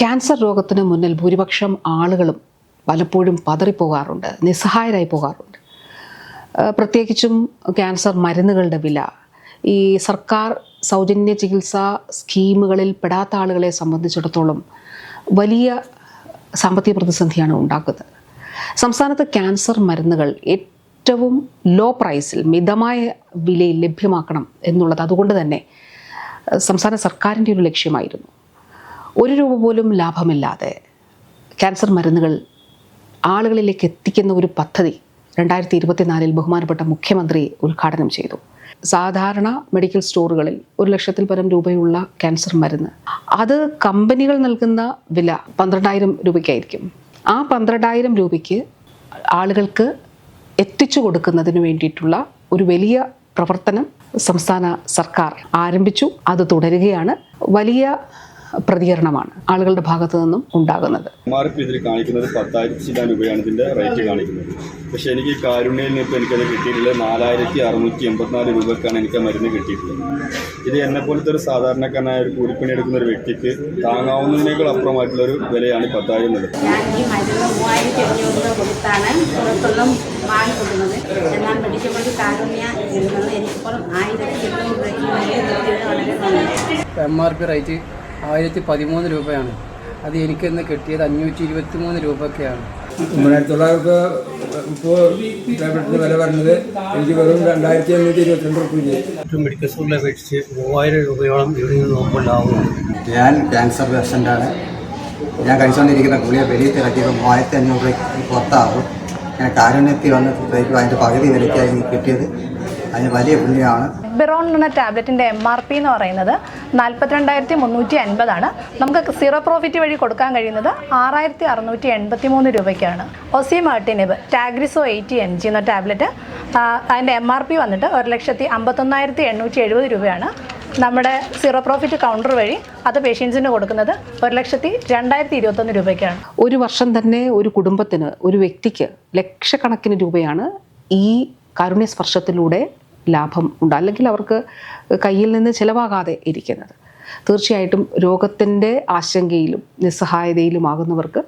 Cancer രോഗത്തിന് മുന്നിൽ ഭൂരിപക്ഷം ആളുകളും പലപ്പോഴും പതറിപ്പോകാറുണ്ട്, നിസ്സഹായരായി പോകാറുണ്ട്. പ്രത്യേകിച്ചും ക്യാൻസർ മരുന്നുകളുടെ വില, ഈ സർക്കാർ സൗജന്യ ചികിത്സാ സ്കീമുകളിൽ പെടാത്ത ആളുകളെ സംബന്ധിച്ചിടത്തോളം വലിയ സാമ്പത്തിക പ്രതിസന്ധിയാണ് ഉണ്ടാക്കുന്നത്. സംസ്ഥാനത്ത് ക്യാൻസർ മരുന്നുകൾ ഏറ്റവും ലോ പ്രൈസിൽ, മിതമായ വിലയിൽ ലഭ്യമാക്കണം എന്നുള്ളത് അതുകൊണ്ട് തന്നെ സംസ്ഥാന സർക്കാരിൻ്റെ ഒരു ലക്ഷ്യമായിരുന്നു. 1 രൂപ പോലും ലാഭമില്ലാതെ ക്യാൻസർ മരുന്നുകൾ ആളുകളിലേക്ക് എത്തിക്കുന്ന ഒരു പദ്ധതി 2024 ബഹുമാനപ്പെട്ട മുഖ്യമന്ത്രി ഉദ്ഘാടനം ചെയ്തു. സാധാരണ മെഡിക്കൽ സ്റ്റോറുകളിൽ 1 ലക്ഷത്തിൽ പരം രൂപയുള്ള ക്യാൻസർ മരുന്ന്, അത് കമ്പനികൾ നൽകുന്ന വില 12,000 രൂപയ്ക്കായിരിക്കും. ആ 12,000 രൂപയ്ക്ക് ആളുകൾക്ക് എത്തിച്ചു കൊടുക്കുന്നതിന് വേണ്ടിയിട്ടുള്ള ഒരു വലിയ പ്രവർത്തനം സംസ്ഥാന സർക്കാർ ആരംഭിച്ചു. അത് തുടരുകയാണ്. വലിയ പ്രതികരണമാണ് ആളുകളുടെ ഭാഗത്തു നിന്നും ഉണ്ടാകുന്നത്. ഇതിൽ കാണിക്കുന്നത് 10,000 രൂപയാണ് ഇതിൻ്റെ റേറ്റ് കാണിക്കുന്നത്. പക്ഷേ എനിക്ക് കാരുണ്യയിൽ നിന്ന് എനിക്കത് കിട്ടിയിട്ടുള്ളത് 4,684 രൂപക്കാണ് എനിക്ക് ആ മരുന്ന് കിട്ടിയിട്ടുള്ളത്. ഇത് എന്നെപ്പോലത്തെ ഒരു സാധാരണക്കാരനായ ഒരു കൂലിപ്പണി എടുക്കുന്ന ഒരു വ്യക്തിക്ക് താങ്ങാവുന്നതിനേക്കാൾ അപ്പുറമായിട്ടുള്ളൊരു വിലയാണ് 10,000 എന്നുള്ളത്. ഞാൻ ഈ മരുന്ന് 3,500 രൂപ കൊടുത്താണ് പുറത്തൊന്നും വാങ്ങിക്കൊടുക്കുന്നത്. എന്നാൽ മെഡിക്കൽ ബോർഡ് കാരുണ്യ എഴുതുന്നത് എനിക്കിപ്പോൾ 1,800 രൂപയ്ക്ക് വളരെ നല്ലത്. MRP റേറ്റ് 1,013 രൂപയാണ്. അത് എനിക്കിന്ന് കിട്ടിയത് 523 രൂപയൊക്കെയാണ്. നമ്മുടെ അടുത്തുള്ളവർക്ക് ഇപ്പോൾ ടാബ്ലറ്റിന് വില വരുന്നത് എനിക്ക് വെറും 2,522 രൂപ. മെഡിക്കൽ സ്റ്റോറിലെ അപേക്ഷിച്ച് 3,000 രൂപയോളം ഇവിടെ നിന്ന് നോക്കുന്നുണ്ടാവുന്നു. ഞാൻ ക്യാൻസർ പേഷ്യൻ്റാണ്. ഞാൻ കഴിച്ചുകൊണ്ടിരിക്കുന്ന ഗുളിക വെളിയിൽ തിരക്കിയപ്പോൾ 3,500 രൂപയ്ക്ക് പുറത്താകും. ഞാൻ കാരുണ്യത്തിൽ വന്ന് അതിൻ്റെ പകുതി വിലയ്ക്കായി എനിക്ക് കിട്ടിയത് അതിന് വലിയ പുണ്യമാണ്. ബെറോൺ എന്ന ടാബ്ലറ്റിൻ്റെ MRP എന്ന് പറയുന്നത് 42,350 നമുക്ക് സീറോ പ്രോഫിറ്റ് വഴി കൊടുക്കാൻ കഴിയുന്നത് 6,683 രൂപയ്ക്കാണ്. ഒസിമാർട്ടിനിബ് ടാഗ്രിസോ 80 mg എന്ന ടാബ്ലറ്റ് അതിൻ്റെ MRP വന്നിട്ട് 1,51,870 രൂപയാണ്. നമ്മുടെ സീറോ പ്രോഫിറ്റ് കൗണ്ടർ വഴി അത് പേഷ്യൻസിന് കൊടുക്കുന്നത് 1,02,021 രൂപയ്ക്കാണ്. ഒരു വർഷം തന്നെ ഒരു കുടുംബത്തിന്, ഒരു വ്യക്തിക്ക് ലക്ഷക്കണക്കിന് രൂപയാണ് ഈ കാരുണ്യ സ്പർശത്തിലൂടെ ലാഭം ഉണ്ട്, അല്ലെങ്കിൽ അവർക്ക് കയ്യിൽ നിന്ന് ചിലവാകാതെ ഇരിക്കുന്നത്. തീർച്ചയായിട്ടും രോഗത്തിൻ്റെ ആശങ്കയിലും നിസ്സഹായതയിലുമാകുന്നവർക്ക്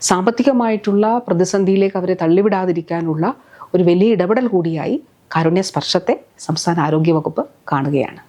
സാമ്പത്തികമായിട്ടുള്ള പ്രതിസന്ധിയിലേക്ക് അവരെ തള്ളിവിടാതിരിക്കാനുള്ള ഒരു വലിയ ഇടപെടൽ കൂടിയായി കാരുണ്യ സ്പർശത്തെ സംസ്ഥാന ആരോഗ്യ വകുപ്പ് കാണുകയാണ്.